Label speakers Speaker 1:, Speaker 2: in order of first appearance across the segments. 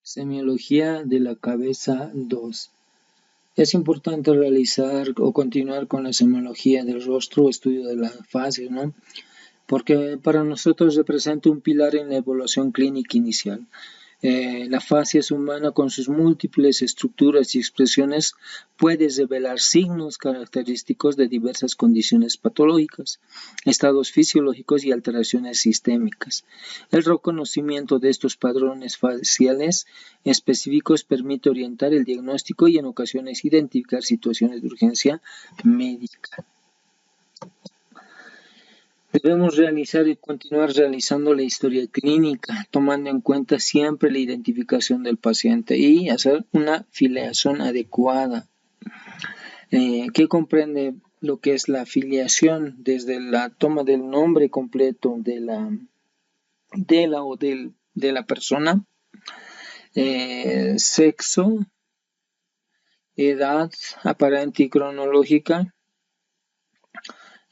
Speaker 1: Semiología de la cabeza 2. Es importante realizar o continuar con la semiología del rostro, estudio de la fase, ¿no? Porque para nosotros representa un pilar en la evaluación clínica inicial. La facies humana con sus múltiples estructuras y expresiones puede revelar signos característicos de diversas condiciones patológicas, estados fisiológicos y alteraciones sistémicas. El reconocimiento de estos patrones faciales específicos permite orientar el diagnóstico y en ocasiones identificar situaciones de urgencia médica. Debemos realizar y continuar realizando la historia clínica, tomando en cuenta siempre la identificación del paciente y hacer una filiación adecuada, que comprende lo que es la filiación desde la toma del nombre completo de la persona, sexo, edad aparente y cronológica,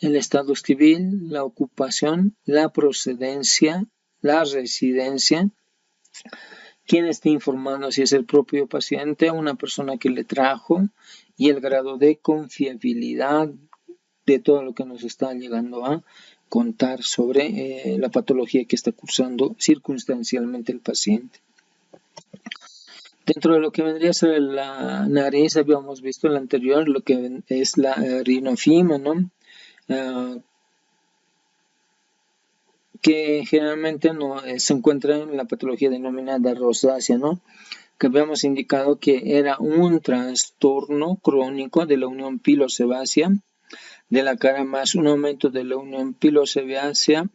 Speaker 1: el estado civil, la ocupación, la procedencia, la residencia, quién está informando, si es el propio paciente o una persona que le trajo, y el grado de confiabilidad de todo lo que nos está llegando a contar sobre la patología que está cursando circunstancialmente el paciente. Dentro de lo que vendría a ser la nariz, habíamos visto en la anterior lo que es la rinofima, ¿no? Que generalmente no se encuentra en la patología denominada rosácea, ¿no? Que habíamos indicado que era un trastorno crónico de la unión pilosebácea de la cara más un aumento de la unión pilosebácea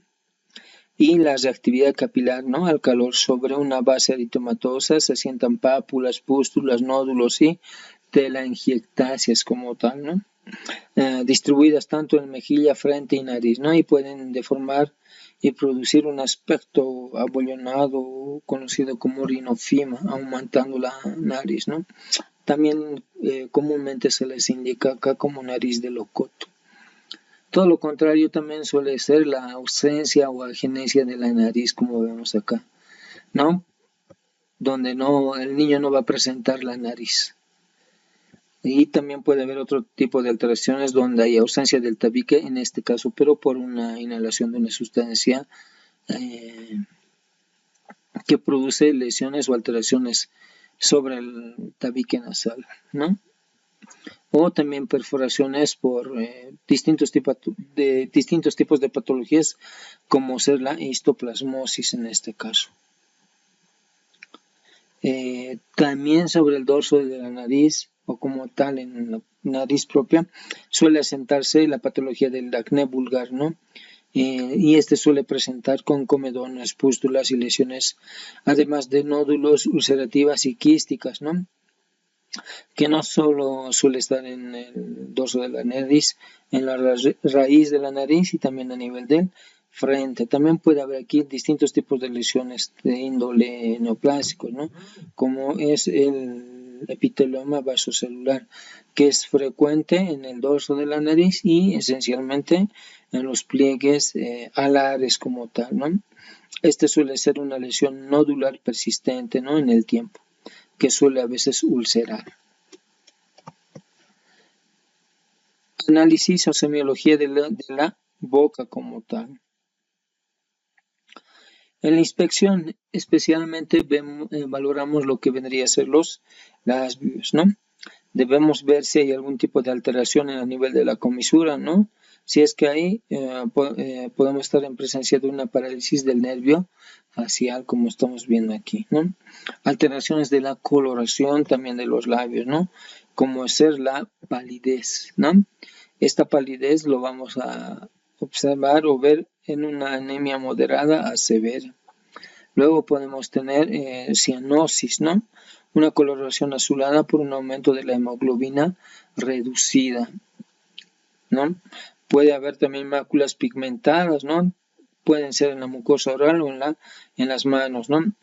Speaker 1: y la reactividad capilar, ¿no? Al calor sobre una base eritematosa se asientan pápulas, pústulas, nódulos y telangiectasias como tal, ¿no? Distribuidas tanto en mejilla, frente y nariz, ¿no? Y pueden deformar y producir un aspecto abollonado conocido como rinofima, aumentando la nariz, ¿no? También comúnmente se les indica acá como nariz de locoto. Todo lo contrario también suele ser la ausencia o agenesia de la nariz, como vemos acá, ¿no? Donde el niño no va a presentar la nariz. Y también puede haber otro tipo de alteraciones donde hay ausencia del tabique, en este caso, pero por una inhalación de una sustancia que produce lesiones o alteraciones sobre el tabique nasal, ¿no? O también perforaciones por distintos tipos de patologías, como ser la histoplasmosis en este caso. También sobre el dorso de la nariz, o como tal en la nariz propia, suele asentarse la patología del acné vulgar, ¿no? Y este suele presentar con comedones, pústulas y lesiones, además de nódulos ulcerativas y quísticas, ¿no? Que no solo suele estar en el dorso de la nariz, en la raíz de la nariz y también a nivel del frente. También puede haber aquí distintos tipos de lesiones de índole neoplásico, ¿no? Como es el epitelioma vasocelular, que es frecuente en el dorso de la nariz y esencialmente en los pliegues alares como tal, ¿no? Este suele ser una lesión nodular persistente, ¿no? En el tiempo, que suele a veces ulcerar. Análisis o semiología de la boca como tal. En la inspección especialmente valoramos lo que vendría a ser los labios, ¿no? Debemos ver si hay algún tipo de alteración en el nivel de la comisura, ¿no? Si es que hay, podemos estar en presencia de una parálisis del nervio facial, como estamos viendo aquí, ¿no? Alteraciones de la coloración también de los labios, ¿no? Como ser la palidez, ¿no? Esta palidez lo vamos a observar o ver en una anemia moderada a severa. Luego podemos tener cianosis, ¿no? Una coloración azulada por un aumento de la hemoglobina reducida, ¿no? Puede haber también máculas pigmentadas, ¿no? Pueden ser en la mucosa oral o en las manos, ¿no?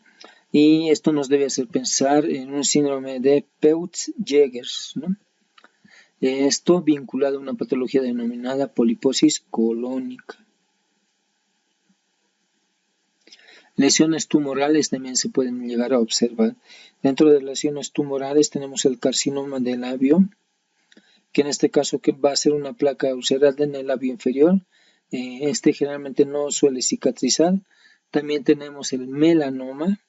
Speaker 1: Y esto nos debe hacer pensar en un síndrome de Peutz-Jeghers, ¿no? Esto vinculado a una patología denominada poliposis colónica. Lesiones tumorales también se pueden llegar a observar. Dentro de lesiones tumorales tenemos el carcinoma del labio, que en este caso que va a ser una placa ulceral en el labio inferior. Este generalmente no suele cicatrizar. También tenemos el melanoma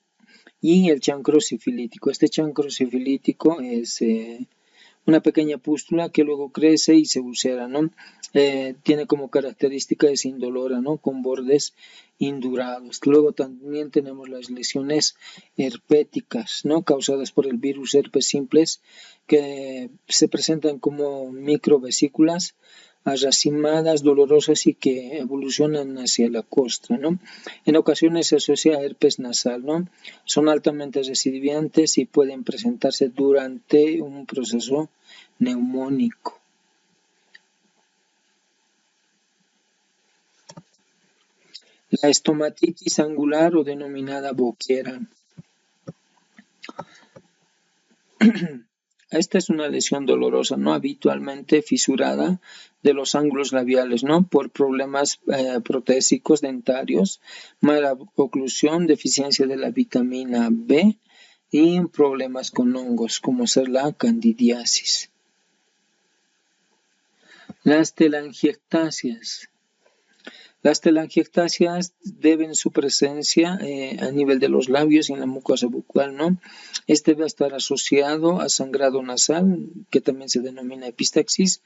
Speaker 1: y el chancro sifilítico. Este chancro sifilítico es una pequeña pústula que luego crece y se ulcera, ¿no? Tiene como característica es indolora, ¿no? Con bordes indurados. Luego también tenemos las lesiones herpéticas, ¿no? Causadas por el virus herpes simplex, que se presentan como microvesículas racimadas, dolorosas y que evolucionan hacia la costra, ¿no? En ocasiones se asocia a herpes nasal, ¿no? Son altamente recidivantes y pueden presentarse durante un proceso neumónico. La estomatitis angular o denominada boquera. Esta es una lesión dolorosa, ¿no? Habitualmente fisurada de los ángulos labiales, ¿no? Por problemas protésicos dentarios, mala oclusión, deficiencia de la vitamina B y problemas con hongos, como ser la candidiasis. Las telangiectasias. Las telangiectasias deben su presencia a nivel de los labios y en la mucosa bucal, ¿no? Este va a estar asociado a sangrado nasal, que también se denomina epistaxis,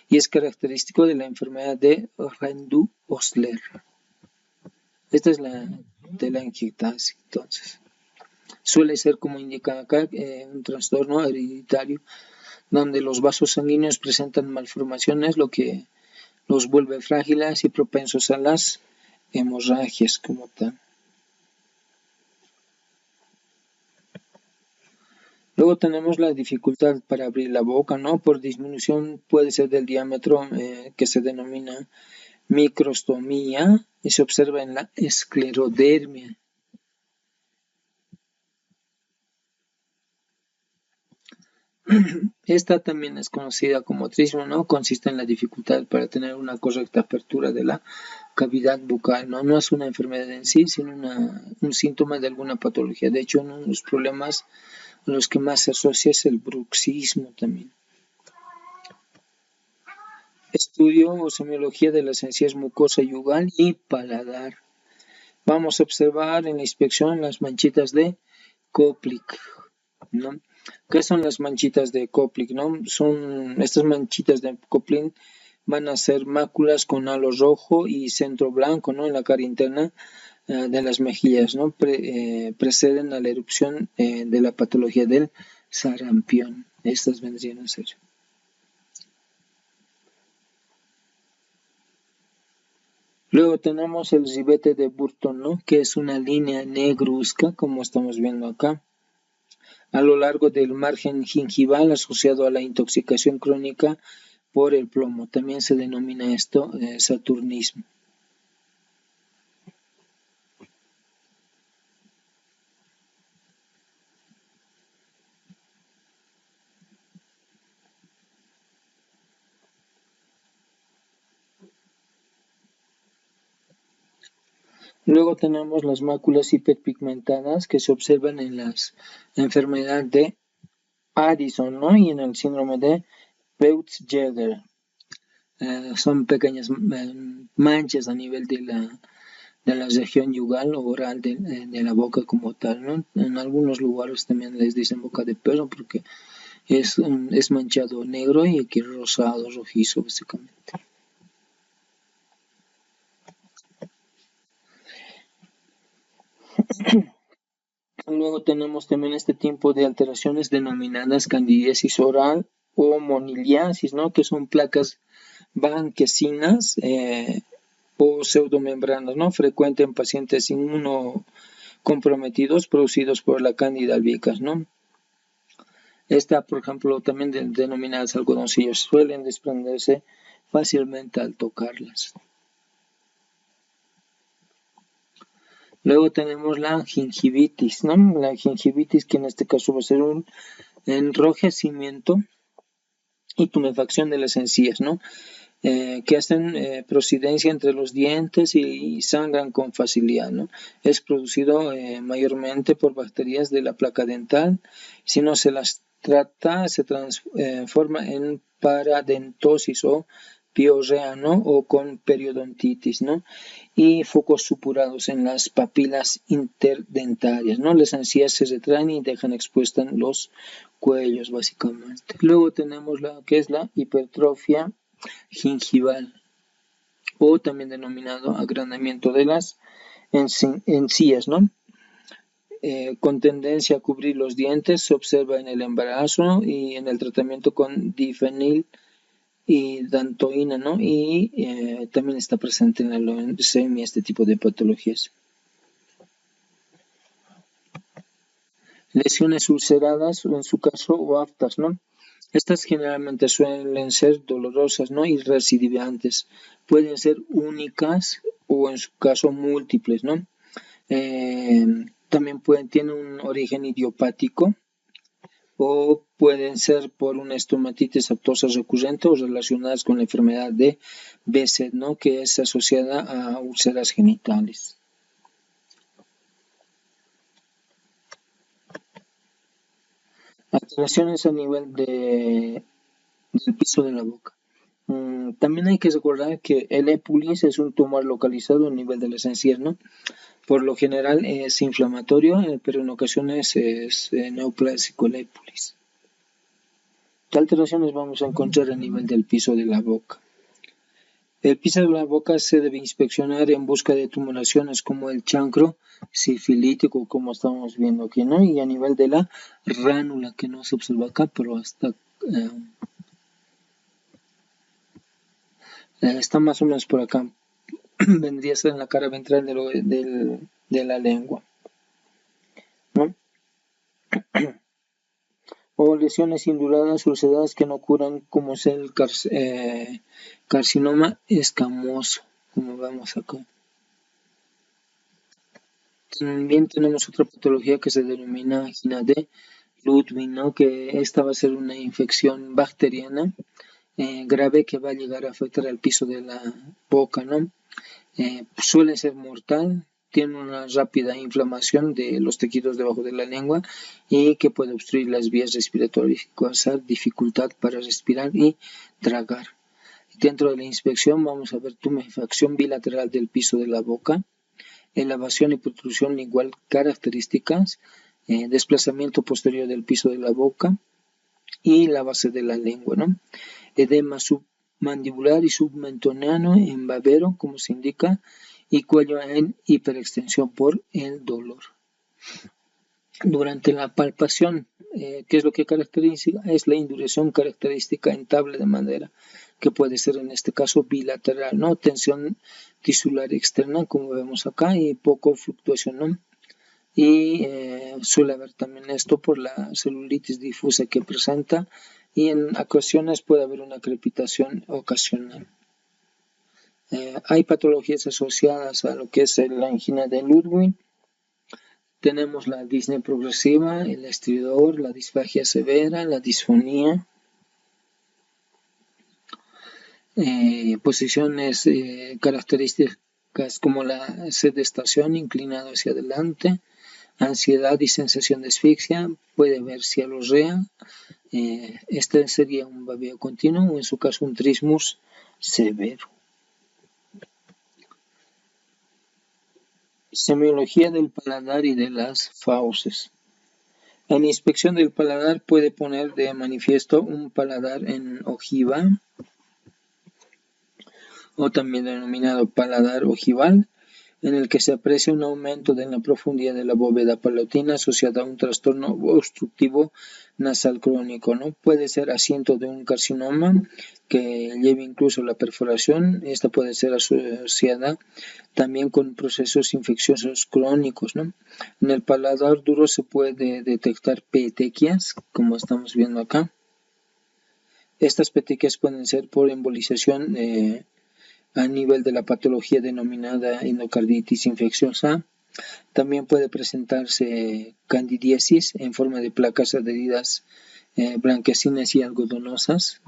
Speaker 1: y es característico de la enfermedad de Rendu-Osler. Esta es la telangiectasia, entonces. Suele ser, como indica acá, un trastorno hereditario, donde los vasos sanguíneos presentan malformaciones, lo que los vuelve frágiles y propensos a las hemorragias como tal. Luego tenemos la dificultad para abrir la boca, ¿no? Por disminución puede ser del diámetro que se denomina microstomía y se observa en la esclerodermia. Esta también es conocida como trismo, ¿no? Consiste en la dificultad para tener una correcta apertura de la cavidad bucal, ¿no? No es una enfermedad en sí, sino un síntoma de alguna patología. De hecho, uno de los problemas a los que más se asocia es el bruxismo también. Estudio o semiología de las encías mucosa yugal y paladar. Vamos a observar en la inspección las manchitas de Koplik, ¿no? ¿Qué son las manchitas de Koplik, no? Estas manchitas de Koplik van a ser máculas con halo rojo y centro blanco, ¿no? En la cara interna de las mejillas, ¿no? Preceden a la erupción de la patología del sarampión. Estas vendrían a ser. Luego tenemos el ribete de Burton, ¿no? Que es una línea negruzca, como estamos viendo acá, a lo largo del margen gingival asociado a la intoxicación crónica por el plomo. También se denomina esto saturnismo. Luego tenemos las máculas hiperpigmentadas que se observan en las enfermedades de Addison, ¿no? Y en el síndrome de Peutz-Jeghers. Son pequeñas manchas a nivel de la región yugal o oral de la boca como tal, ¿no? En algunos lugares también les dicen boca de perro porque es manchado negro y aquí rosado, rojizo básicamente. Luego tenemos también este tipo de alteraciones denominadas candidiasis oral o moniliasis, ¿no? Que son placas blanquecinas o pseudomembranas, ¿no? Frecuente en pacientes inmunocomprometidos producidos por la Candida albicans, ¿no? Esta, por ejemplo, también denominadas algodoncillos, suelen desprenderse fácilmente al tocarlas. Luego tenemos la gingivitis, ¿no? La gingivitis, que en este caso va a ser un enrojecimiento y tumefacción de las encías, ¿no? que hacen procedencia entre los dientes y sangran con facilidad, ¿no? Es producido mayormente por bacterias de la placa dental. Si no se las trata, se transforma en paradentosis o piorrea, ¿no? O con periodontitis, ¿no? Y focos supurados en las papilas interdentarias, ¿no? Las encías se retraen y dejan expuestas los cuellos, básicamente. Luego tenemos la que es la hipertrofia gingival o también denominado agrandamiento de las encías, ¿no? Con tendencia a cubrir los dientes, se observa en el embarazo y en el tratamiento con difenil y dantoína, ¿no? Y también está presente en la leucemia este tipo de patologías. Lesiones ulceradas, en su caso, o aftas, ¿no? Estas generalmente suelen ser dolorosas, ¿no? Y recidivantes. Pueden ser únicas o en su caso múltiples, ¿no? También tienen un origen idiopático o pueden ser por una estomatitis aftosa recurrente o relacionadas con la enfermedad de Behçet, ¿no? Que es asociada a úlceras genitales. Alteraciones a nivel del piso de la boca. También hay que recordar que el épulis es un tumor localizado a nivel de las encías, ¿no? Por lo general es inflamatorio, pero en ocasiones es neoplásico el épulis. ¿Qué alteraciones vamos a encontrar a nivel del piso de la boca? El piso de la boca se debe inspeccionar en busca de tumoraciones como el chancro sifilítico, como estamos viendo aquí, ¿no? Y a nivel de la ránula, que no se observa acá, pero está más o menos por acá. Vendría a ser en la cara ventral de la lengua, ¿no? O lesiones induradas ulceradas que no curan, como es el carcinoma escamoso, como vemos acá. También tenemos otra patología que se denomina angina de Ludwig, ¿no? Que esta va a ser una infección bacteriana grave que va a llegar a afectar al piso de la boca, ¿no? Suele ser mortal, tiene una rápida inflamación de los tejidos debajo de la lengua y que puede obstruir las vías respiratorias y causar dificultad para respirar y tragar. Dentro de la inspección vamos a ver tumefacción bilateral del piso de la boca, elevación y protrusión lingual características, desplazamiento posterior del piso de la boca y la base de la lengua, ¿no? Edema submandibular y submentoneano en babero, como se indica, y cuello en hiperextensión por el dolor. Durante la palpación, ¿qué es lo que caracteriza? Es la induración característica en tabla de madera, que puede ser en este caso bilateral, ¿no? Tensión tisular externa, como vemos acá, y poco fluctuación, ¿no? Y suele haber también esto por la celulitis difusa que presenta y en ocasiones puede haber una crepitación ocasional. Hay patologías asociadas a lo que es la angina de Ludwig. Tenemos la disnea progresiva, el estridor, la disfagia severa, la disfonía. Posiciones características como la sedestación inclinado hacia adelante, ansiedad y sensación de asfixia, puede haber cialorrea. Este sería un babeo continuo o en su caso un trismus severo. Semiología del paladar y de las fauces. En inspección del paladar puede poner de manifiesto un paladar en ojiva o también denominado paladar ojival, en el que se aprecia un aumento de la profundidad de la bóveda palatina asociada a un trastorno obstructivo nasal crónico, ¿no? Puede ser asiento de un carcinoma que lleve incluso la perforación. Esta puede ser asociada también con procesos infecciosos crónicos, ¿no? En el paladar duro se puede detectar petequias, como estamos viendo acá. Estas petequias pueden ser por embolización a nivel de la patología denominada endocarditis infecciosa. También puede presentarse candidiasis en forma de placas adheridas blanquecinas y algodonosas.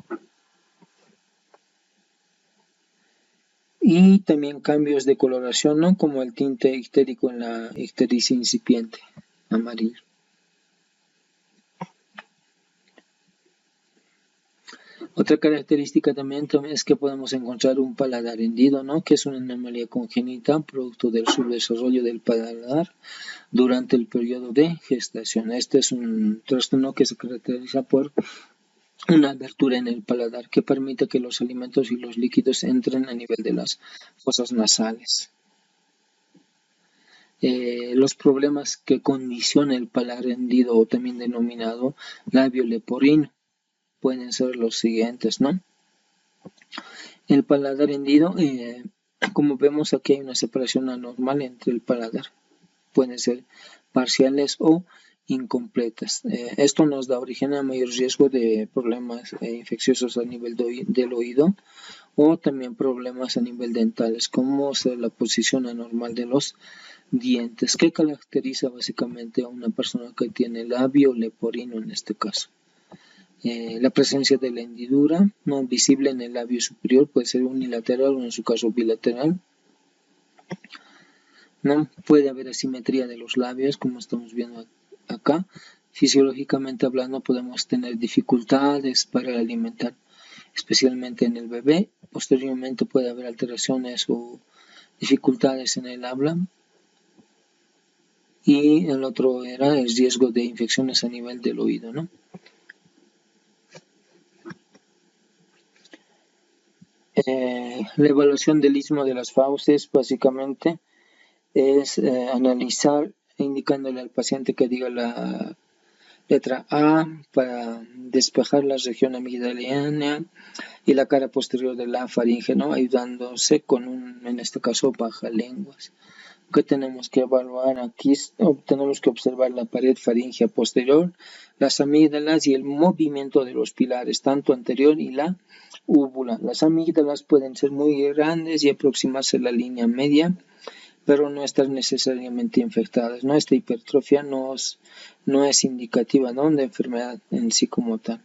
Speaker 1: y también cambios de coloración, ¿no? Como el tinte ictérico en la ictericia incipiente, amarillo. Otra característica también es que podemos encontrar un paladar hendido, ¿no? Que es una anomalía congénita, producto del subdesarrollo del paladar durante el periodo de gestación. Este es un trastorno que se caracteriza por una abertura en el paladar que permite que los alimentos y los líquidos entren a nivel de las fosas nasales. Los problemas que condicionan el paladar hendido o también denominado labio leporino pueden ser los siguientes, ¿no? El paladar hendido, como vemos aquí hay una separación anormal entre el paladar. Pueden ser parciales o incompletas. Esto nos da origen a mayor riesgo de problemas infecciosos a nivel del oído o también problemas a nivel dentales, como ser la posición anormal de los dientes, que caracteriza básicamente a una persona que tiene labio leporino en este caso. La presencia de la hendidura no visible en el labio superior puede ser unilateral o en su caso bilateral. No puede haber asimetría de los labios como estamos viendo acá. Fisiológicamente hablando podemos tener dificultades para alimentar, especialmente en el bebé. Posteriormente puede haber alteraciones o dificultades en el habla. Y el otro era el riesgo de infecciones a nivel del oído, ¿no? La evaluación del istmo de las fauces básicamente es analizar indicándole al paciente que diga la letra A para despejar la región amigdaliana y la cara posterior de la faringe, ¿no? Ayudándose con en este caso, bajalenguas. ¿Qué tenemos que evaluar aquí? Tenemos que observar la pared faríngea posterior, las amígdalas y el movimiento de los pilares, tanto anterior y la úvula. Las amígdalas pueden ser muy grandes y aproximarse a la línea media, pero no estar necesariamente infectadas, ¿no? Esta hipertrofia no es indicativa, ¿no?, de enfermedad en sí como tal.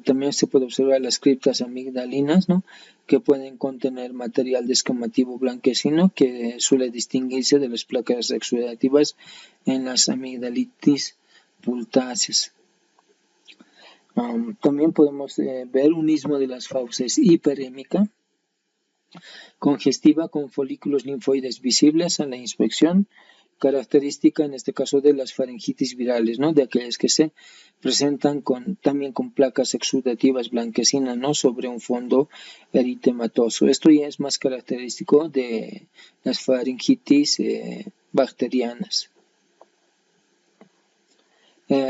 Speaker 1: También se puede observar las criptas amigdalinas, ¿no?, que pueden contener material descamativo blanquecino que suele distinguirse de las placas exudativas en las amigdalitis pultáceas. También podemos ver un istmo de las fauces hiperémica, congestiva con folículos linfoides visibles a la inspección, característica en este caso de las faringitis virales, ¿no?, de aquellas que se presentan también con placas exudativas blanquecinas, ¿no?, sobre un fondo eritematoso. Esto ya es más característico de las faringitis bacterianas.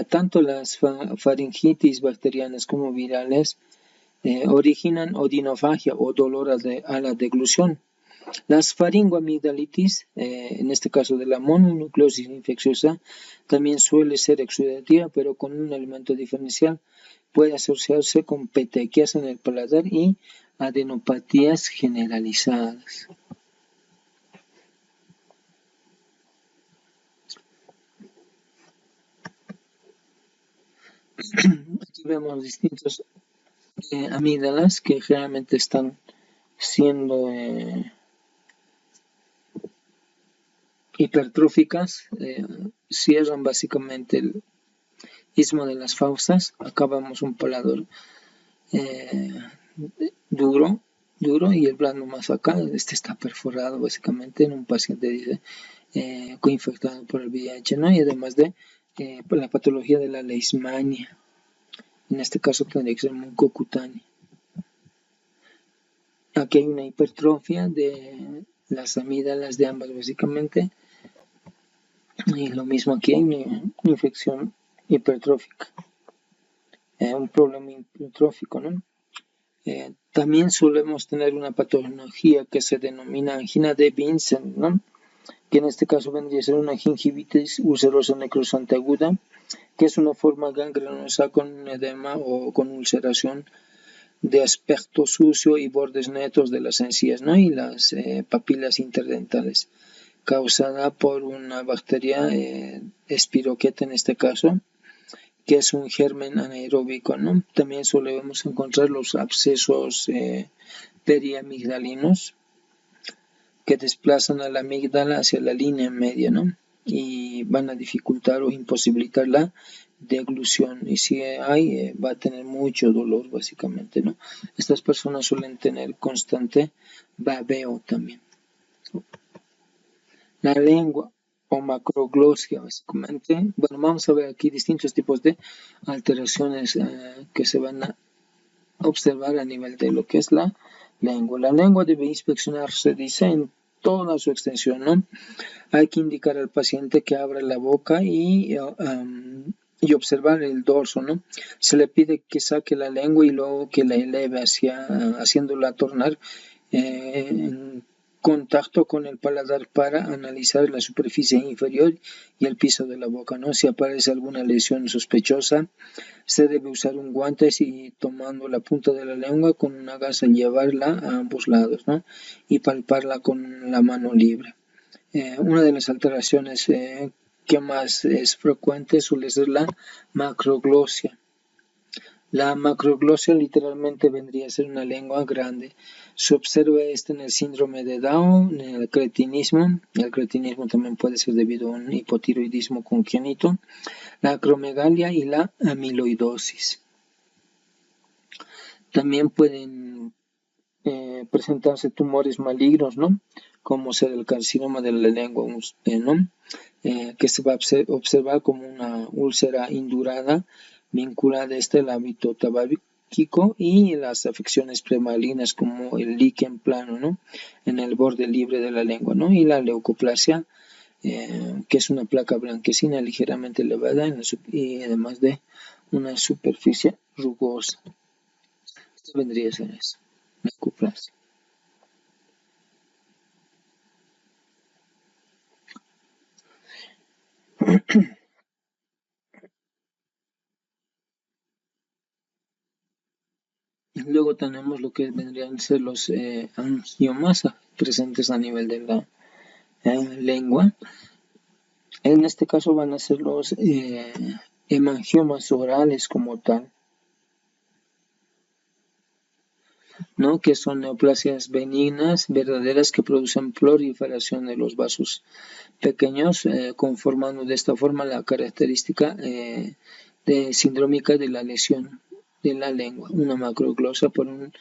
Speaker 1: Tanto las faringitis bacterianas como virales originan odinofagia o dolor a la deglución. Las faringoamigdalitis, en este caso de la mononucleosis infecciosa, también suele ser exudativa, pero con un elemento diferencial. Puede asociarse con petequias en el paladar y adenopatías generalizadas. Aquí vemos distintos amígdalas que generalmente están siendo hipertróficas, cierran básicamente el istmo de las fauces. Acá vemos un paladar duro y el blando más acá. Este está perforado básicamente en un paciente, dice, coinfectado por el VIH, ¿no? Y además de la patología de la leishmania. En este caso tendría que ser mucocutánea. Aquí hay una hipertrofia de las amígdalas de ambas básicamente. Y lo mismo aquí hay una infección hipertrófica. Un problema hipertrófico, ¿no? También solemos tener una patología que se denomina angina de Vincent, ¿no?, que en este caso vendría a ser una gingivitis ulcerosa necrosante aguda, que es una forma gangrenosa con un edema o con ulceración de aspecto sucio y bordes netos de las encías, ¿no?, y las papilas interdentales, causada por una bacteria espiroqueta en este caso, que es un germen anaeróbico, ¿no? También solemos encontrar los abscesos periamigdalinos que desplazan a la amígdala hacia la línea media, ¿no? Y van a dificultar o imposibilitar la deglución, y si hay, va a tener mucho dolor básicamente, ¿no? Estas personas suelen tener constante babeo también. La lengua o macroglosia básicamente, bueno, vamos a ver aquí distintos tipos de alteraciones que se van a observar a nivel de lo que es la lengua. La lengua debe inspeccionarse, dice, en toda su extensión, ¿no? Hay que indicar al paciente que abra la boca y observar el dorso, ¿no? Se le pide que saque la lengua y luego que la eleve haciéndola tornar en contacto con el paladar para analizar la superficie inferior y el piso de la boca, ¿no? Si aparece alguna lesión sospechosa, se debe usar un guante y tomando la punta de la lengua con una gasa llevarla a ambos lados, ¿no? Y palparla con la mano libre. Una de las alteraciones que más es frecuente suele ser la macroglosia. La macroglosia literalmente vendría a ser una lengua grande. Se observa esto en el síndrome de Down, en el cretinismo. El cretinismo también puede ser debido a un hipotiroidismo congénito, la acromegalia y la amiloidosis. También pueden presentarse tumores malignos, ¿no? Como ser el carcinoma de la lengua, ¿no? Que se va a observar como una úlcera indurada vinculada al hábito tabáquico y las afecciones premalignas como el líquen plano, ¿no? En el borde libre de la lengua, ¿no? Y la leucoplasia, que es una placa blanquecina ligeramente elevada y además de una superficie rugosa. Esto vendría a ser eso, leucoplasia. Luego tenemos lo que vendrían a ser los angiomas presentes a nivel de la lengua. En este caso van a ser los hemangiomas orales como tal, ¿no? Que son neoplasias benignas verdaderas que producen proliferación de los vasos pequeños, conformando de esta forma la característica sindrómica de la lesión de la lengua, una macroglosia por un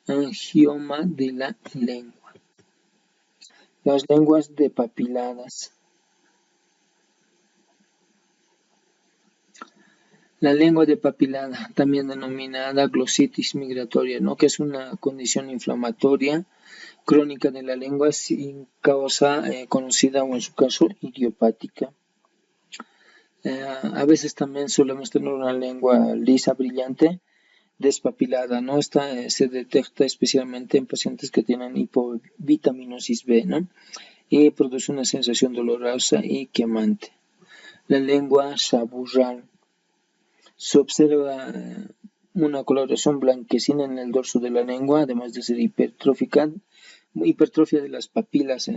Speaker 1: angioma de la lengua. Las lenguas depapiladas. La lengua depapilada, también denominada glositis migratoria, ¿no? Que es una condición inflamatoria crónica de la lengua sin causa conocida o en su caso idiopática. A veces también solemos tener una lengua lisa, brillante, despapilada, ¿no? Esta se detecta especialmente en pacientes que tienen hipovitaminosis B, ¿no? Y produce una sensación dolorosa y quemante. La lengua saburral. Se observa una coloración blanquecina en el dorso de la lengua, además de ser hipertrofia de las papilas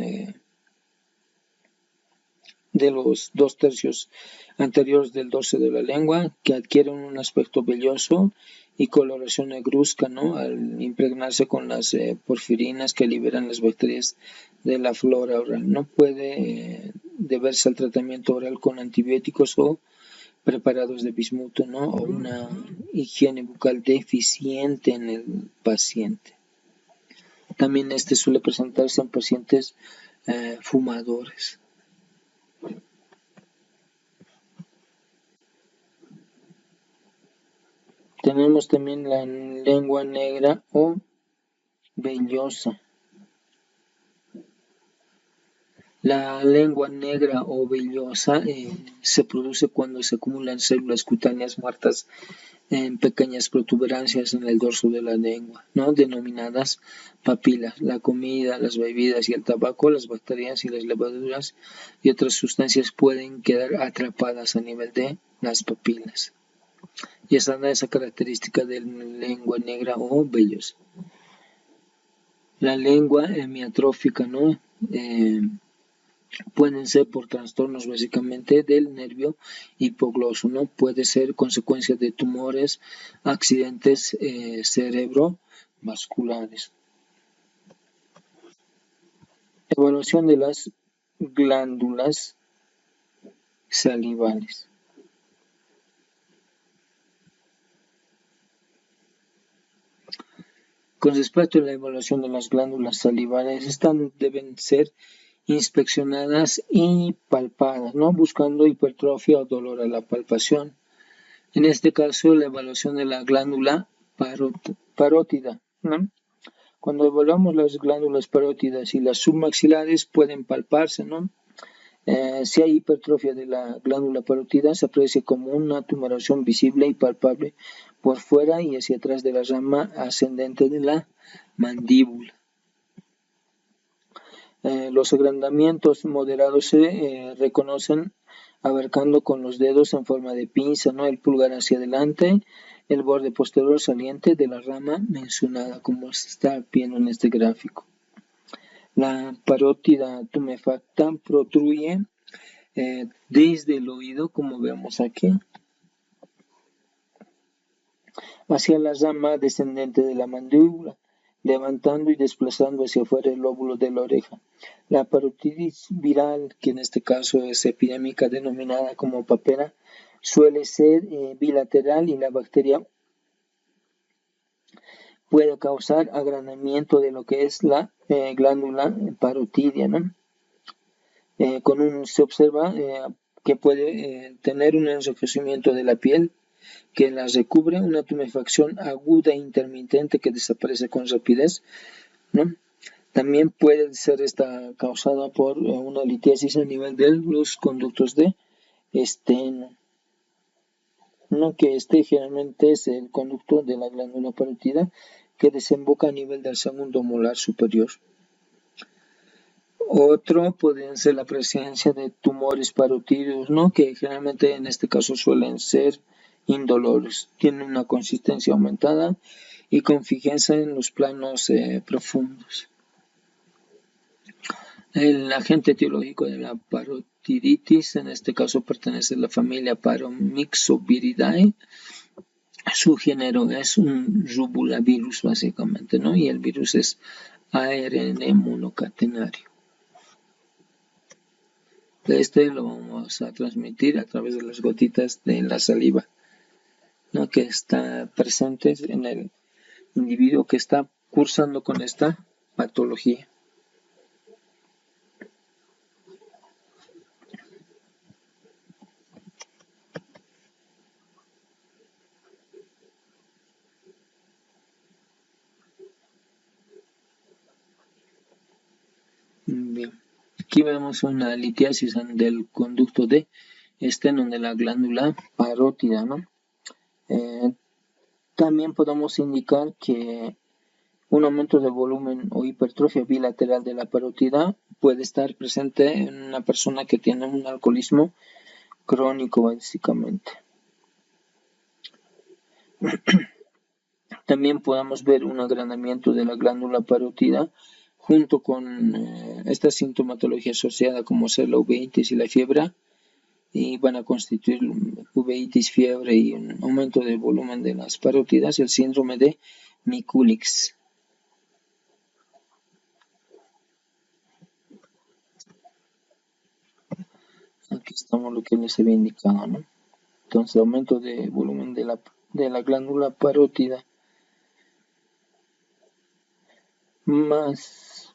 Speaker 1: de los 2/3 anteriores del dorso de la lengua, que adquieren un aspecto velloso y coloración negruzca, ¿no? Al impregnarse con las porfirinas que liberan las bacterias de la flora oral. No puede deberse al tratamiento oral con antibióticos o preparados de bismuto, ¿no? O una higiene bucal deficiente en el paciente. También este suele presentarse en pacientes fumadores. Tenemos también la lengua negra o vellosa. La lengua negra o vellosa se produce cuando se acumulan células cutáneas muertas en pequeñas protuberancias en el dorso de la lengua, ¿no? Denominadas papilas. La comida, las bebidas y el tabaco, las bacterias y las levaduras y otras sustancias pueden quedar atrapadas a nivel de las papilas. Y esa es esa característica de la lengua negra o vellosa. La lengua hemiatrófica, ¿no? Pueden ser por trastornos básicamente del nervio hipogloso, ¿no? Puede ser consecuencia de tumores, accidentes cerebrovasculares. Evaluación de las glándulas salivales. Con respecto a la evaluación de las glándulas salivales, estas deben ser inspeccionadas y palpadas, ¿no? Buscando hipertrofia o dolor a la palpación. En este caso, la evaluación de la glándula parótida, ¿no? Cuando evaluamos las glándulas parótidas y las submaxilares pueden palparse, ¿no? Si hay hipertrofia de la glándula parótida, se aprecia como una tumoración visible y palpable por fuera y hacia atrás de la rama ascendente de la mandíbula. Los agrandamientos moderados se reconocen abarcando con los dedos en forma de pinza, ¿no? El pulgar hacia adelante, el borde posterior saliente de la rama mencionada, como se está viendo en este gráfico. La parótida tumefacta protruye desde el oído, como vemos aquí, hacia la rama descendente de la mandíbula, levantando y desplazando hacia afuera el lóbulo de la oreja. La parotiditis viral, que en este caso es epidémica denominada como papera, suele ser bilateral y la bacteria puede causar agrandamiento de lo que es la glándula parotidia, ¿no? Se observa que puede tener un enrojecimiento de la piel que la recubre, una tumefacción aguda e intermitente que desaparece con rapidez, ¿no? También puede ser causada por una litiasis a nivel de los conductos de esteno, ¿no? Que generalmente es el conducto de la glándula parótida que desemboca a nivel del segundo molar superior. Otro puede ser la presencia de tumores parótidos, ¿no? Que generalmente en este caso suelen ser indolores, tienen una consistencia aumentada y con fijeza en los planos profundos. El agente etiológico de la parotiditis, en este caso pertenece a la familia Paromyxoviridae. Su género es un rubulavirus básicamente, ¿no? Y el virus es ARN monocatenario. Este lo vamos a transmitir a través de las gotitas de la saliva, ¿no? Que está presente en el individuo que está cursando con esta patología. Bien. Aquí vemos una litiasis del conducto de esteno de la glándula parótida, ¿no? También podemos indicar que un aumento de volumen o hipertrofia bilateral de la parótida puede estar presente en una persona que tiene un alcoholismo crónico, básicamente. También podemos ver un agrandamiento de la glándula parótida junto con esta sintomatología asociada como ser la uveitis y la fiebre, y van a constituir uveitis, fiebre y un aumento del volumen de las parótidas, el síndrome de Mikulicz. Aquí estamos lo que les había indicado, ¿no? Entonces, aumento de volumen de la glándula parótida más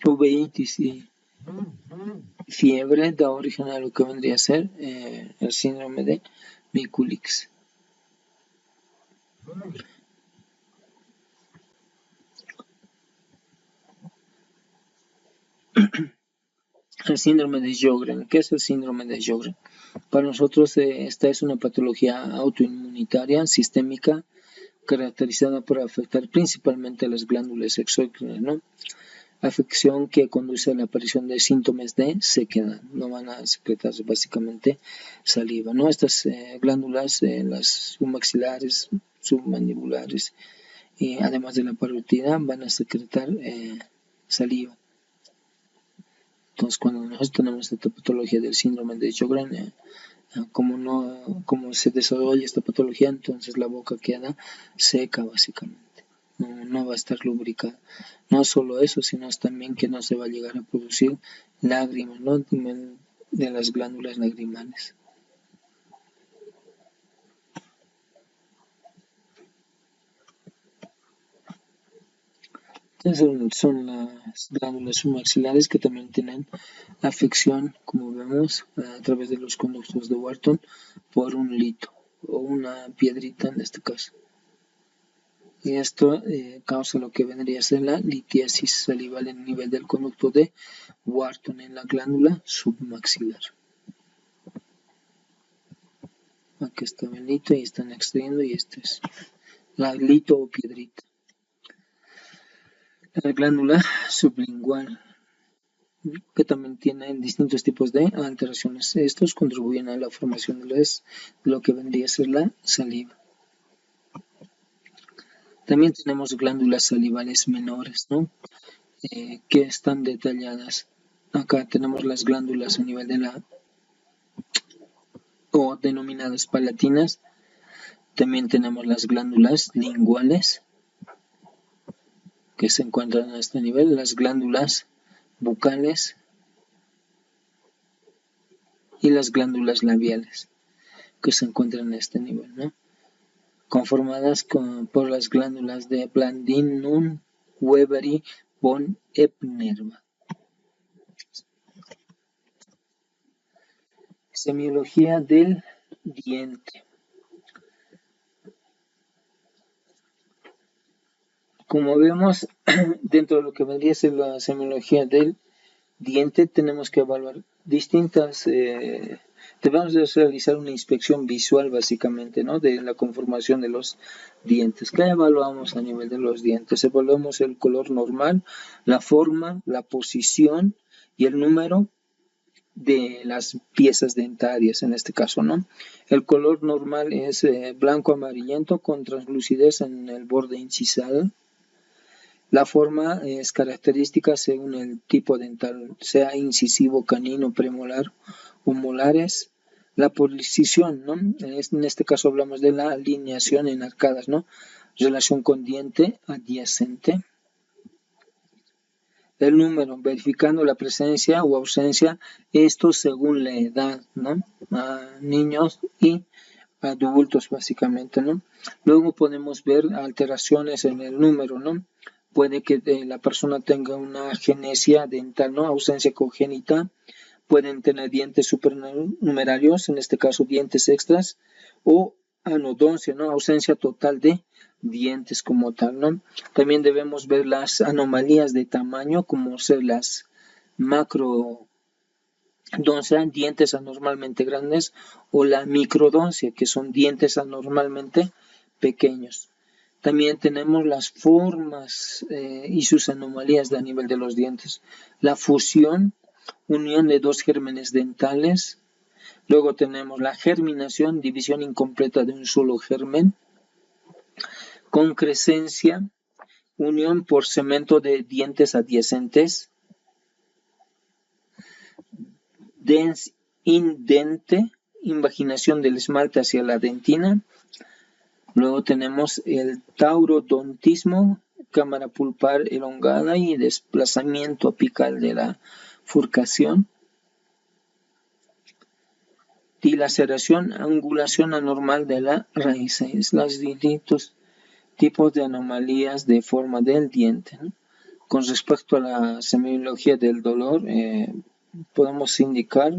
Speaker 1: uveitis y fiebre da origen a lo que vendría a ser el síndrome de Mikulicz. El síndrome de Sjögren. ¿Qué es el síndrome de Sjögren? Para nosotros esta es una patología autoinmunitaria sistémica caracterizada por afectar principalmente a las glándulas exócrinas, ¿no? Afección que conduce a la aparición de síntomas de sequedad, no van a secretar básicamente saliva, ¿no? Estas glándulas, las submaxilares, submandibulares, además de la parótida, van a secretar saliva. Entonces, cuando nosotros tenemos esta patología del síndrome de Sjögren, como se desarrolla esta patología, entonces la boca queda seca básicamente. no va a estar lubricada. No solo eso, sino también que no se va a llegar a producir lágrimas, ¿no? De las glándulas lagrimales. Entonces son las glándulas submaxilares que también tienen afección, como vemos, a través de los conductos de Wharton por un lito o una piedrita en este caso. Y esto causa lo que vendría a ser la litiasis salival en el nivel del conducto de Wharton en la glándula submaxilar. Aquí está el lito y están extrayendo y este es la lito o piedrita. La glándula sublingual, que también tiene distintos tipos de alteraciones. Estos contribuyen a la formación de lo que vendría a ser la saliva. También tenemos glándulas salivales menores, ¿no? Que están detalladas. Acá tenemos las glándulas a nivel de la o denominadas palatinas. También tenemos las glándulas linguales que se encuentran a este nivel, las glándulas bucales y las glándulas labiales que se encuentran a este nivel, ¿no? Conformadas por las glándulas de Blandinum, Weberi, von Ebner. Semiología del diente. Como vemos, dentro de lo que vendría a ser la semiología del diente, tenemos que evaluar distintas, debemos realizar una inspección visual básicamente, ¿no? De la conformación de los dientes. ¿Qué evaluamos a nivel de los dientes? Evaluamos el color normal, la forma, la posición y el número de las piezas dentarias en este caso, ¿no? El color normal es blanco amarillento con translucidez en el borde incisal. La forma es característica según el tipo dental, sea incisivo, canino, premolar o molares. La posición, ¿no? En este caso hablamos de la alineación en arcadas, ¿no? Relación con diente adyacente. El número, verificando la presencia o ausencia, esto según la edad, ¿no? A niños y adultos básicamente, ¿no? Luego podemos ver alteraciones en el número, ¿no? Puede que la persona tenga una agenesia dental, ¿no? Ausencia congénita. Pueden tener dientes supernumerarios, en este caso dientes extras, o anodoncia, ¿no? Ausencia total de dientes como tal, ¿no? También debemos ver las anomalías de tamaño, como ser las macrodoncia, dientes anormalmente grandes, o la microdoncia, que son dientes anormalmente pequeños. También tenemos las formas y sus anomalías a nivel de los dientes. La fusión, unión de dos gérmenes dentales. Luego tenemos la germinación, división incompleta de un solo germen. Concrescencia, unión por cemento de dientes adyacentes. Indente, invaginación del esmalte hacia la dentina. Luego tenemos el taurodontismo, cámara pulpar elongada y desplazamiento apical de la furcación. Dilaceración, angulación anormal de la raíz. Es los distintos tipos de anomalías de forma del diente, ¿no? Con respecto a la semiología del dolor, podemos indicar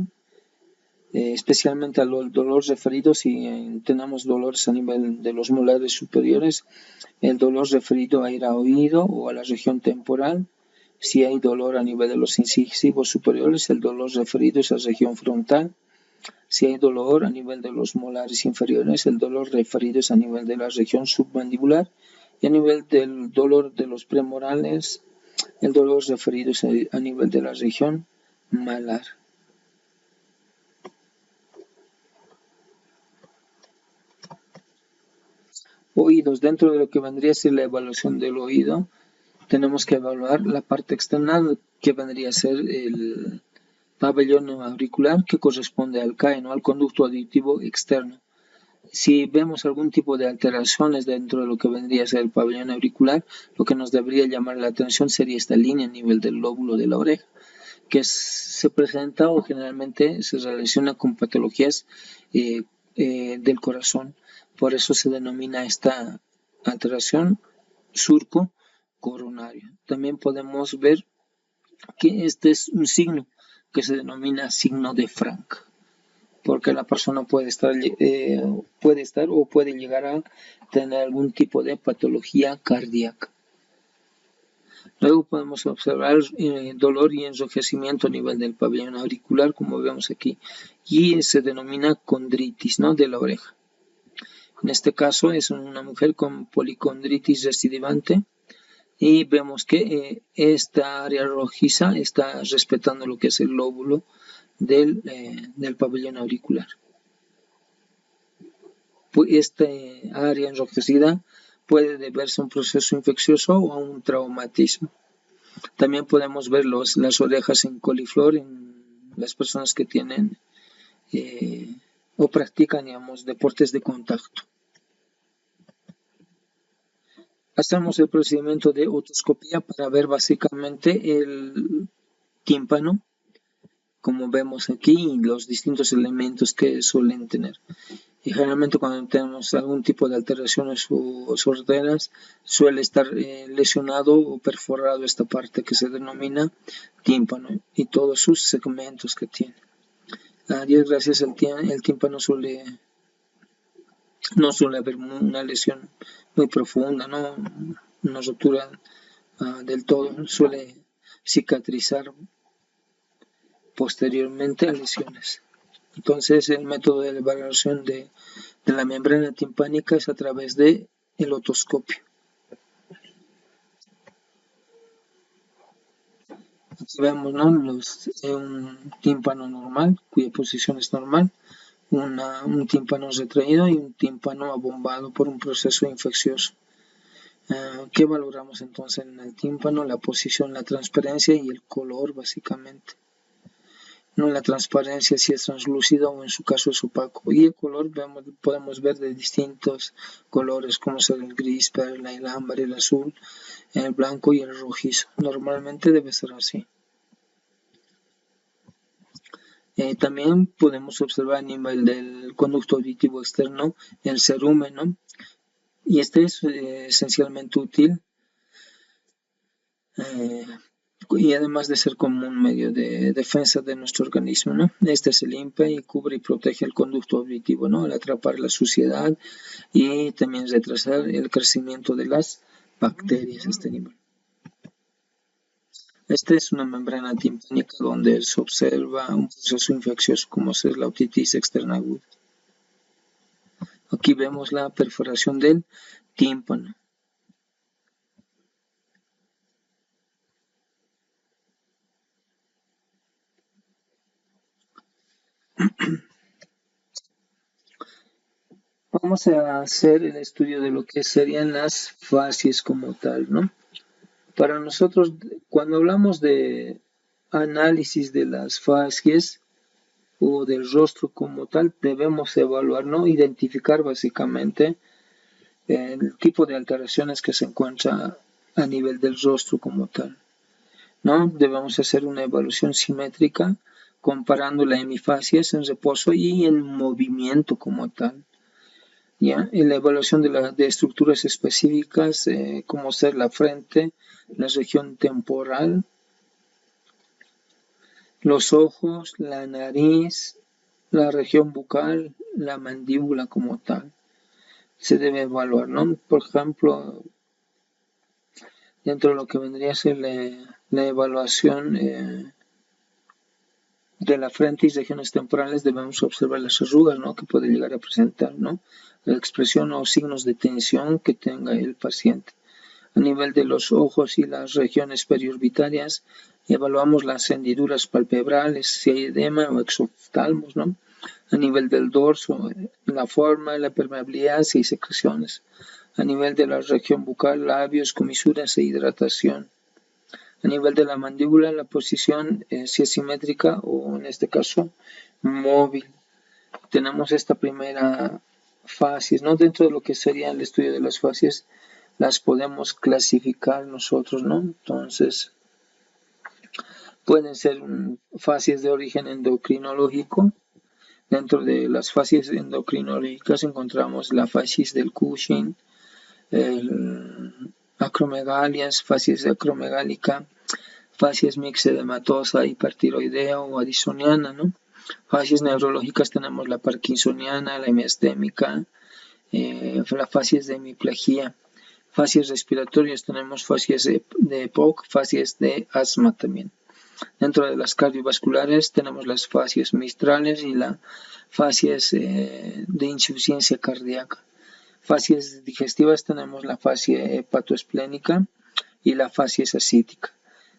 Speaker 1: especialmente al dolor referido si tenemos dolores a nivel de los molares superiores, el dolor referido a ir a oído o a la región temporal. Si hay dolor a nivel de los incisivos superiores, el dolor referido es a la región frontal. Si hay dolor a nivel de los molares inferiores, el dolor referido es a nivel de la región submandibular. Y a nivel del dolor de los premorales, el dolor referido es a nivel de la región malar. Oídos, dentro de lo que vendría a ser la evaluación del oído, tenemos que evaluar la parte externa que vendría a ser el pabellón auricular que corresponde al CAE, ¿no? Al conducto auditivo externo. Si vemos algún tipo de alteraciones dentro de lo que vendría a ser el pabellón auricular, lo que nos debería llamar la atención sería esta línea a nivel del lóbulo de la oreja, que se presenta o generalmente se relaciona con patologías del corazón. Por eso se denomina esta alteración surco coronario. También podemos ver que este es un signo que se denomina signo de Frank, porque la persona puede estar o puede llegar a tener algún tipo de patología cardíaca. Luego podemos observar dolor y enrojecimiento a nivel del pabellón auricular, como vemos aquí, y se denomina condritis, ¿no?, de la oreja. En este caso es una mujer con policondritis recidivante y vemos que esta área rojiza está respetando lo que es el lóbulo del pabellón auricular. Esta área enrojecida puede deberse a un proceso infeccioso o a un traumatismo. También podemos ver las orejas en coliflor en las personas que tienen o practican, digamos, deportes de contacto. Hacemos el procedimiento de otoscopía para ver básicamente el tímpano, como vemos aquí, y los distintos elementos que suelen tener. Y generalmente cuando tenemos algún tipo de alteraciones o sorderas, suele estar lesionado o perforado esta parte que se denomina tímpano y todos sus segmentos que tiene. A Dios gracias, el tímpano no suele haber una lesión muy profunda, ¿no? Una rotura del todo, suele cicatrizar posteriormente a lesiones. Entonces el método de evaluación de la membrana timpánica es a través del otoscopio. Aquí vemos, ¿no?, un tímpano normal, cuya posición es normal, un tímpano retraído y un tímpano abombado por un proceso infeccioso. ¿Qué valoramos entonces en el tímpano? La posición, la transparencia y el color, básicamente. No, la transparencia si es translúcido o en su caso es opaco. Y el color podemos ver de distintos colores, como son el gris, perla, el ámbar, el azul, el blanco y el rojizo. Normalmente debe ser así. También podemos observar a nivel del conducto auditivo externo el cerúmeno, y este es esencialmente útil y además de ser como un medio de defensa de nuestro organismo, ¿no? Este se limpia y cubre y protege el conducto auditivo, ¿no?, al atrapar la suciedad y también retrasar el crecimiento de las bacterias a este nivel. Esta es una membrana timpánica donde se observa un proceso infeccioso como es la otitis externa aguda. Aquí vemos la perforación del tímpano. Vamos a hacer el estudio de lo que serían las fascias como tal, ¿no? Para nosotros, cuando hablamos de análisis de las fascias o del rostro como tal, debemos evaluar, ¿no?, identificar básicamente el tipo de alteraciones que se encuentra a nivel del rostro como tal, ¿no? Debemos hacer una evaluación simétrica comparando la hemifasia en reposo y en movimiento como tal. ¿Ya? En la evaluación de estructuras específicas como ser la frente, la región temporal, los ojos, la nariz, la región bucal, la mandíbula como tal. Se debe evaluar, ¿no? Por ejemplo, dentro de lo que vendría a ser la evaluación de la frente y regiones temporales, debemos observar las arrugas, ¿no?, que puede llegar a presentar, ¿no?, la expresión o signos de tensión que tenga el paciente. A nivel de los ojos y las regiones periorbitarias, evaluamos las hendiduras palpebrales, si hay edema o exoftalmos, ¿no? A nivel del dorso, la forma, la permeabilidad, si hay secreciones. A nivel de la región bucal, labios, comisuras e hidratación. A nivel de la mandíbula, la posición si es simétrica o en este caso móvil. Tenemos esta primera facies, ¿no? Dentro de lo que sería el estudio de las facies, las podemos clasificar nosotros, ¿no? Entonces, pueden ser facies de origen endocrinológico. Dentro de las facies endocrinológicas encontramos la facies del Cushing, acromegalias, facies de acromegálica, facies mixedematosa, hipertiroidea o addisoniana, ¿no? Facies neurológicas tenemos la parkinsoniana, la hemiastémica, la facies de hemiplegia. Facies respiratorias tenemos facies de EPOC, facies de asma también. Dentro de las cardiovasculares tenemos las facies mistrales y las facies de insuficiencia cardíaca. Facies digestivas tenemos la facie hepatoesplénica y la facies ascítica.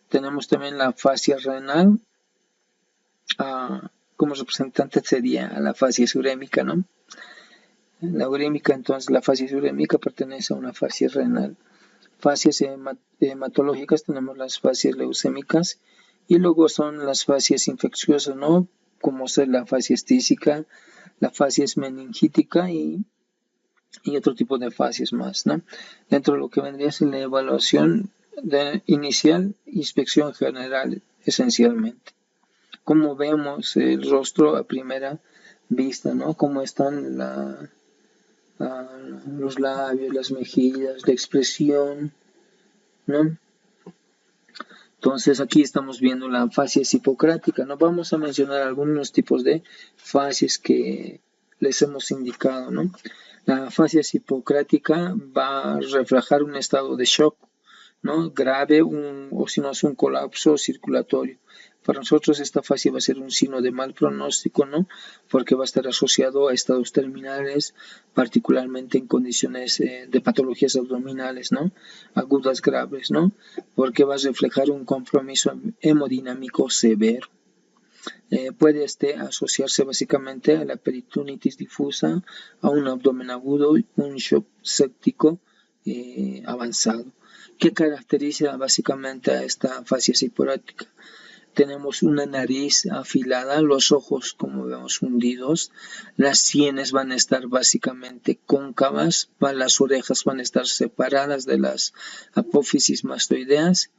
Speaker 1: Tenemos también la fascia renal, como representante sería la facies urémica, ¿no? La urémica, entonces la facies urémica pertenece a una fascia renal. Facies hematológicas tenemos las facies leucémicas y luego son las facies infecciosas, ¿no? Como ser la facies tísica, la facies meningítica y otro tipo de facies más, ¿no? Dentro de lo que vendría a ser la evaluación inicial, inspección general, esencialmente. Como vemos el rostro a primera vista, ¿no? Cómo están los labios, las mejillas, la expresión, ¿no? Entonces aquí estamos viendo la facies hipocrática, ¿no? Vamos a mencionar algunos tipos de facies que les hemos indicado, ¿no? La facies hipocrática va a reflejar un estado de shock, ¿no? Grave o si no es un colapso circulatorio. Para nosotros esta fase va a ser un signo de mal pronóstico, ¿no? Porque va a estar asociado a estados terminales, particularmente en condiciones de patologías abdominales, ¿no? Agudas graves, ¿no? Porque va a reflejar un compromiso hemodinámico severo. Puede asociarse básicamente a la peritonitis difusa, a un abdomen agudo, un shock séptico avanzado. ¿Qué caracteriza básicamente a esta facies hipocrática? Tenemos una nariz afilada, los ojos como vemos hundidos, las sienes van a estar básicamente cóncavas, las orejas van a estar separadas de las apófisis mastoideas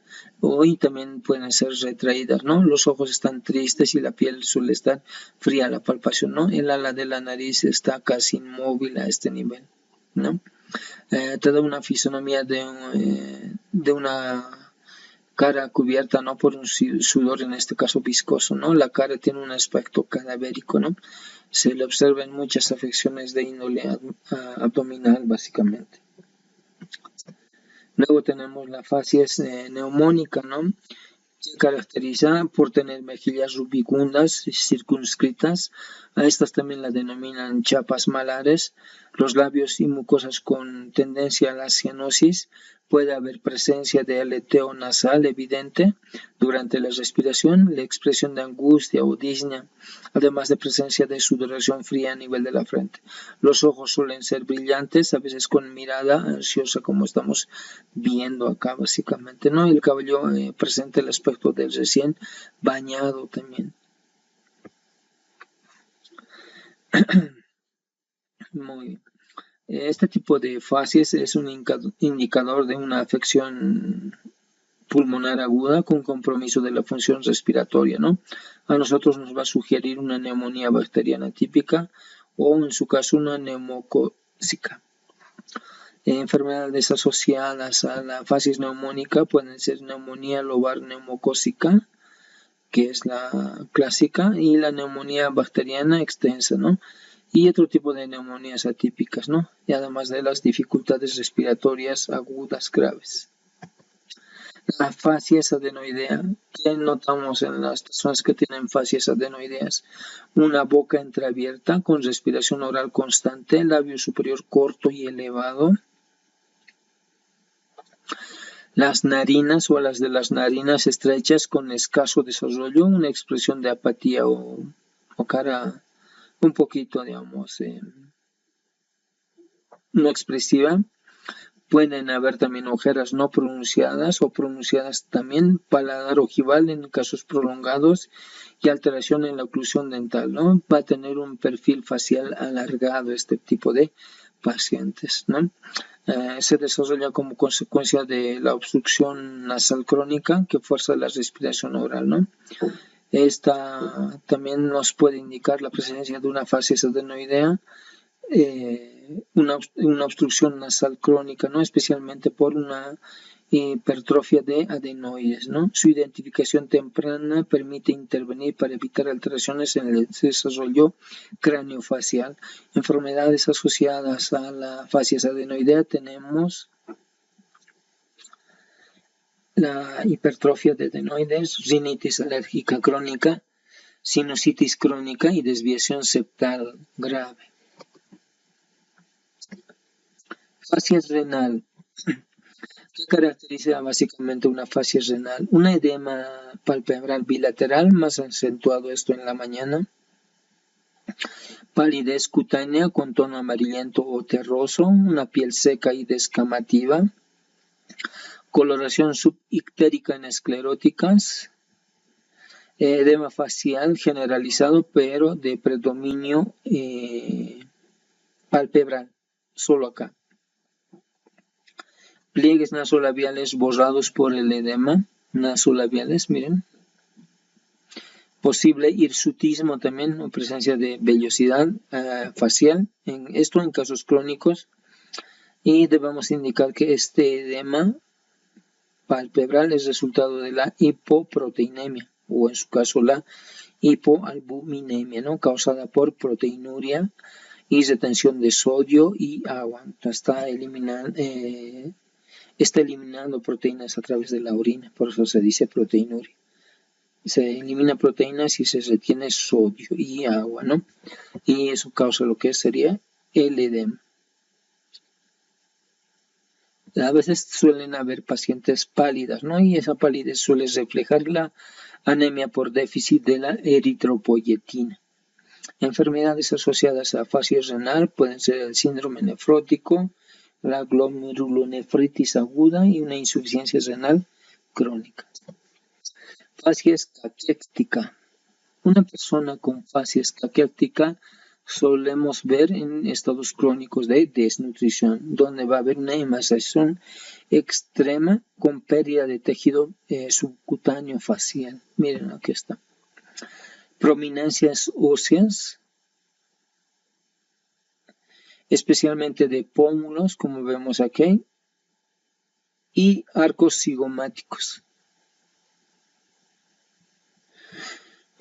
Speaker 1: y también pueden ser retraídas, ¿no? Los ojos están tristes y la piel suele estar fría a la palpación, ¿no? El ala de la nariz está casi inmóvil a este nivel, ¿no? Te da una fisonomía de una cara cubierta, ¿no? Por un sudor, en este caso viscoso, ¿no? La cara tiene un aspecto cadavérico, ¿no? Se le observan muchas afecciones de índole abdominal, básicamente. Luego tenemos la facies neumónica, ¿no? Se caracteriza por tener mejillas rubicundas y circunscritas. A estas también las denominan chapas malares. Los labios y mucosas con tendencia a la cianosis. Puede haber presencia de aleteo nasal evidente durante la respiración, la expresión de angustia o disnea, además de presencia de sudoración fría a nivel de la frente. Los ojos suelen ser brillantes, a veces con mirada ansiosa, como estamos viendo acá básicamente, ¿no? El cabello presenta el aspecto del recién bañado también. Muy bien. Este tipo de facies es un indicador de una afección pulmonar aguda con compromiso de la función respiratoria, ¿no? A nosotros nos va a sugerir una neumonía bacteriana típica o en su caso una neumocócica. Enfermedades asociadas a la facies neumónica pueden ser neumonía lobar neumocócica, que es la clásica, y la neumonía bacteriana extensa, ¿no? Y otro tipo de neumonías atípicas, ¿no? Y además de las dificultades respiratorias agudas graves. La facies adenoidea, ¿qué notamos en las personas que tienen facies adenoideas? Una boca entreabierta con respiración oral constante, labio superior corto y elevado. Las narinas o alas de las narinas estrechas con escaso desarrollo, una expresión de apatía o cara un poquito, digamos, no expresiva. Pueden haber también ojeras no pronunciadas o pronunciadas también, paladar ojival en casos prolongados y alteración en la oclusión dental, ¿no? Va a tener un perfil facial alargado este tipo de pacientes, ¿no? Se desarrolla como consecuencia de la obstrucción nasal crónica que fuerza la respiración oral, ¿no? Esta también nos puede indicar la presencia de una facies adenoidea, una obstrucción nasal crónica, ¿no? Especialmente por una hipertrofia de adenoides, ¿no? Su identificación temprana permite intervenir para evitar alteraciones en el desarrollo craneofacial. Enfermedades asociadas a la facies adenoidea tenemos la hipertrofia de adenoides, rinitis alérgica crónica, sinusitis crónica y desviación septal grave. Facies renal. ¿Qué caracteriza básicamente una facies renal? Un edema palpebral bilateral, más acentuado esto en la mañana. Palidez cutánea con tono amarillento o terroso, una piel seca y descamativa. Coloración subictérica en escleróticas. Edema facial generalizado, pero de predominio palpebral, solo acá. Pliegues nasolabiales borrados por el edema nasolabiales, miren. Posible hirsutismo también, o presencia de vellosidad facial, esto en casos crónicos. Y debemos indicar que este edema palpebral es resultado de la hipoproteinemia, o en su caso la hipoalbuminemia, ¿no? Causada por proteinuria y retención de sodio y agua. Está eliminando proteínas a través de la orina, por eso se dice proteinuria. Se elimina proteínas y se retiene sodio y agua, ¿no? Y eso causa lo que sería el edema. A veces suelen haber pacientes pálidas, ¿no? Y esa palidez suele reflejar la anemia por déficit de la eritropoyetina. Enfermedades asociadas a facies renal pueden ser el síndrome nefrótico, la glomerulonefritis aguda y una insuficiencia renal crónica. Facies caquéctica. Una persona con facies caquética solemos ver en estados crónicos de desnutrición, donde va a haber una emaciación extrema con pérdida de tejido subcutáneo facial. Miren, aquí está. Prominencias óseas, especialmente de pómulos, como vemos aquí, y arcos cigomáticos.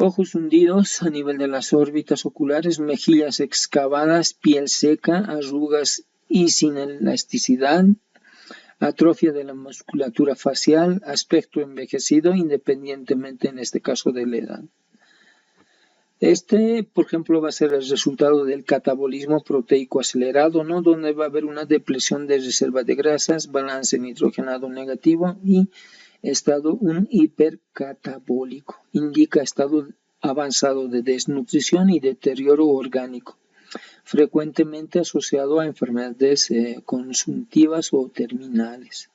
Speaker 1: Ojos hundidos a nivel de las órbitas oculares, mejillas excavadas, piel seca, arrugas y sin elasticidad, atrofia de la musculatura facial, aspecto envejecido independientemente en este caso de la edad. Por ejemplo, va a ser el resultado del catabolismo proteico acelerado, ¿no? Donde va a haber una depresión de reserva de grasas, balance nitrogenado negativo y estado hipercatabólico. Indica estado avanzado de desnutrición y deterioro orgánico, frecuentemente asociado a enfermedades consuntivas o terminales.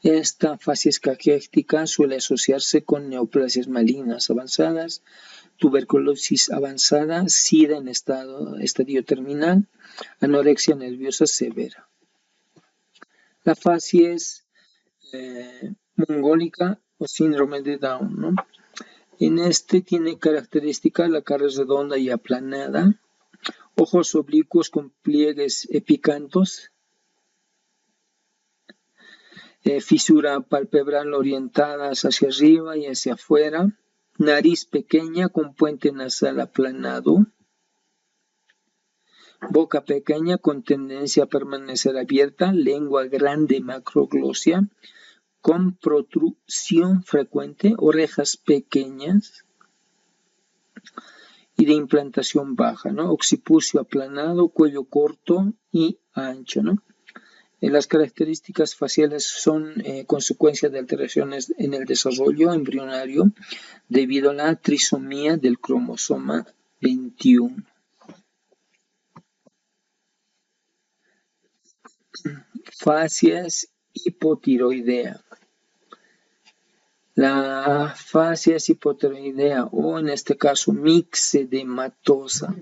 Speaker 1: Esta facies caquética suele asociarse con neoplasias malignas avanzadas, tuberculosis avanzada, SIDA en estadio terminal, anorexia nerviosa severa. La facies mongólica o síndrome de Down, ¿no? En tiene característica la cara redonda y aplanada, ojos oblicuos con pliegues epicantos, fisura palpebral orientadas hacia arriba y hacia afuera, nariz pequeña con puente nasal aplanado, boca pequeña con tendencia a permanecer abierta, lengua grande macroglosia, con protrusión frecuente, orejas pequeñas y de implantación baja, ¿no? Occipucio aplanado, cuello corto y ancho, ¿no? Las características faciales son consecuencia de alteraciones en el desarrollo embrionario debido a la trisomía del cromosoma 21. Fasias hipotiroidea. La fasias hipotiroidea, o en este caso mixedematosa,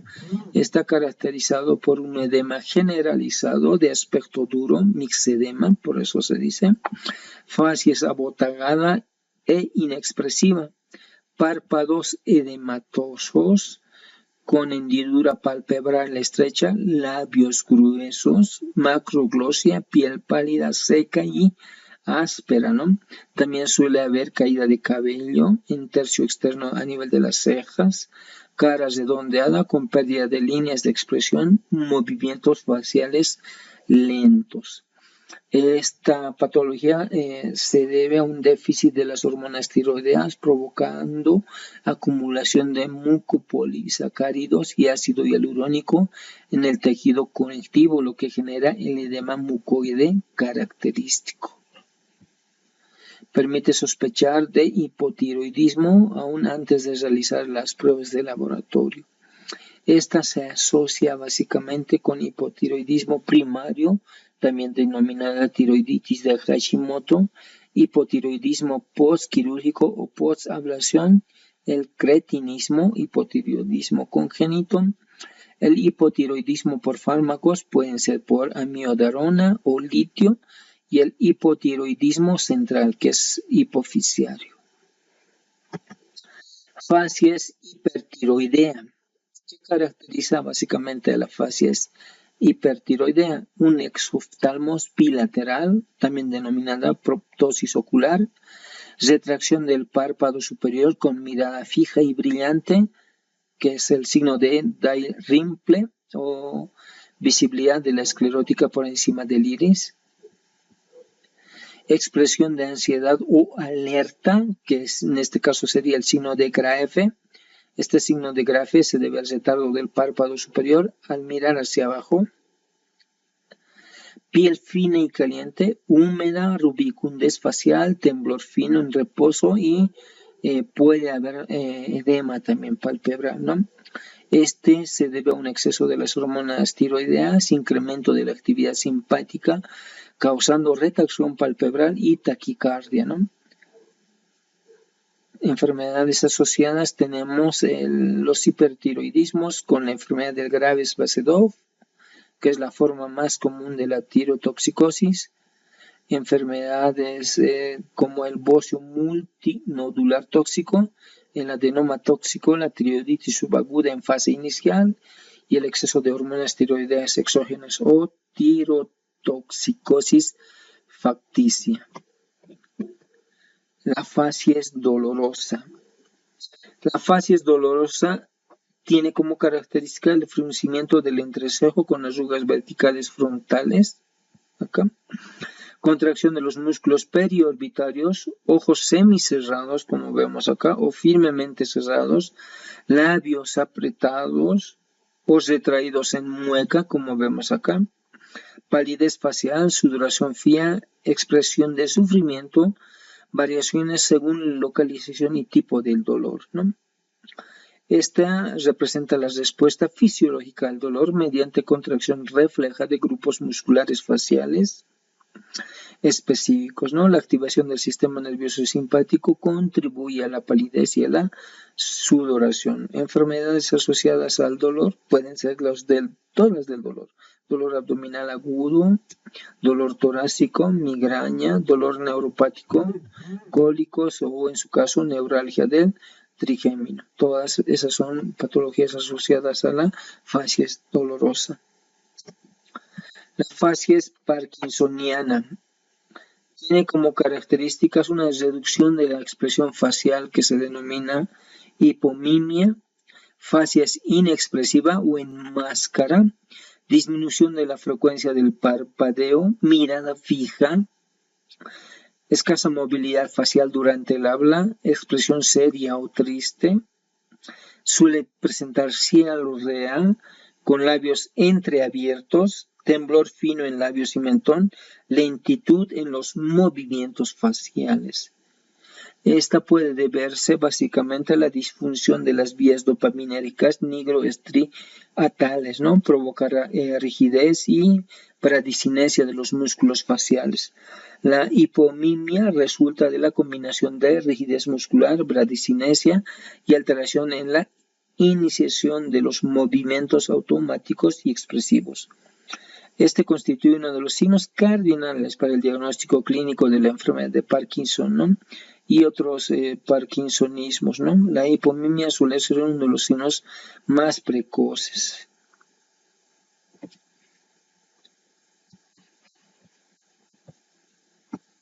Speaker 1: está caracterizado por un edema generalizado de aspecto duro, mixedema, por eso se dice, fasias abotagada e inexpresiva, párpados edematosos con hendidura palpebral estrecha, labios gruesos, macroglosia, piel pálida, seca y áspera, ¿no? También suele haber caída de cabello en tercio externo a nivel de las cejas, cara redondeada con pérdida de líneas de expresión, movimientos faciales lentos. Esta patología se debe a un déficit de las hormonas tiroideas provocando acumulación de mucopolisacáridos y ácido hialurónico en el tejido conectivo, lo que genera el edema mucoide característico. Permite sospechar de hipotiroidismo aún antes de realizar las pruebas de laboratorio. Esta se asocia básicamente con hipotiroidismo primario, también denominada tiroiditis de Hashimoto, hipotiroidismo postquirúrgico o postablación, el cretinismo, hipotiroidismo congénito, el hipotiroidismo por fármacos pueden ser por amiodarona o litio, y el hipotiroidismo central, que es hipofisiario. Fasias hipertiroidea. ¿Qué caracteriza básicamente a la fasias hipertiroidea? Un exoftalmos bilateral, también denominada proptosis ocular, retracción del párpado superior con mirada fija y brillante, que es el signo de Dalrymple, o visibilidad de la esclerótica por encima del iris. Expresión de ansiedad o alerta, que en este caso sería el signo de Graefe. Este signo de Graefe se debe al retardo del párpado superior al mirar hacia abajo. Piel fina y caliente, húmeda, rubicundez facial, temblor fino en reposo y puede haber edema también palpebral, ¿no? Este se debe a un exceso de las hormonas tiroideas, incremento de la actividad simpática, causando retracción palpebral y taquicardia, ¿no? Enfermedades asociadas tenemos los hipertiroidismos con la enfermedad del Graves-Basedov, que es la forma más común de la tirotoxicosis. Enfermedades como el bocio multinodular tóxico, el adenoma tóxico, la tiroiditis subaguda en fase inicial y el exceso de hormonas tiroideas exógenas o tirotoxicosis facticia. La fasias dolorosa. La fasias dolorosa tiene como característica el fruncimiento del entrecejo con arrugas verticales frontales, acá. Contracción de los músculos periorbitarios, ojos semicerrados, como vemos acá, o firmemente cerrados, labios apretados o retraídos en mueca, como vemos acá, palidez facial, sudoración fría, expresión de sufrimiento, variaciones según localización y tipo del dolor, ¿no? Esta representa la respuesta fisiológica al dolor mediante contracción refleja de grupos musculares faciales específicos, ¿no? La activación del sistema nervioso simpático contribuye a la palidez y a la sudoración. Enfermedades asociadas al dolor pueden ser todas las del dolor. Dolor abdominal agudo, dolor torácico, migraña, dolor neuropático, cólicos o en su caso neuralgia del trigémino. Todas esas son patologías asociadas a la fasias dolorosa. La fasias parkinsoniana tiene como características una reducción de la expresión facial que se denomina hipomimia, fasias inexpresiva o en máscara, disminución de la frecuencia del parpadeo, mirada fija, escasa movilidad facial durante el habla, expresión seria o triste, suele presentar cialorrea con labios entreabiertos, temblor fino en labios y mentón, lentitud en los movimientos faciales. Esta puede deberse básicamente a la disfunción de las vías dopaminérgicas nigroestriatales, ¿no? Provocar rigidez y bradicinesia de los músculos faciales. La hipomimia resulta de la combinación de rigidez muscular, bradicinesia y alteración en la iniciación de los movimientos automáticos y expresivos. Este constituye uno de los signos cardinales para el diagnóstico clínico de la enfermedad de Parkinson, ¿no? Y otros parkinsonismos, ¿no? La hipomimia suele ser uno de los signos más precoces.